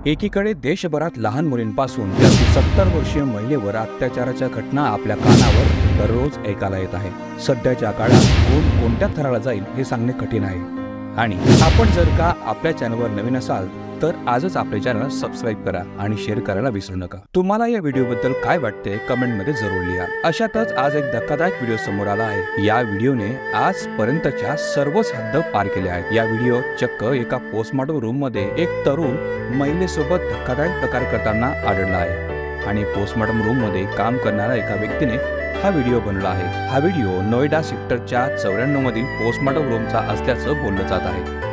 एकीकडे देशभरात लहान मुलींपासून ते 70 वर्षीय महिलेवर अत्याचाराच्या घटना आपल्या कानावर दररोज ऐकायला येत आहे। सध्याच्या काळात कोण कोणत्या थराला जाईल हे सांगणे कठीण आहे। आणि आपण जर का आपल्या चॅनलवर नवीन असाल तर आजच आपले चॅनल सबस्क्राइब करा आणि शेअर करायला विसरू नका। तुम्हाला या व्हिडिओबद्दल काय वाटते कमेंट मध्ये जरूर लिहा। अशातच आज एक धक्कादायक व्हिडिओ समोर आला आहे। या व्हिडिओने आजपर्यंतच्या सर्वच हद्द पार केल्या आहेत। या व्हिडिओ चक्क एका पोस्टमॉर्टम रूम मध्ये एक तरुण महिलेसोबत धक्कादायक प्रकार करताना आढळला आहे आणि पोस्टमॉर्टम रूम मध्ये काम करणाऱ्या एका व्यक्तीने हा व्हिडिओ बनवला आहे। हा व्हिडिओ नोएडा सेक्टरच्या 94 मधील पोस्टमॉर्टम रूमचा असल्याचं बोललं जात आहे।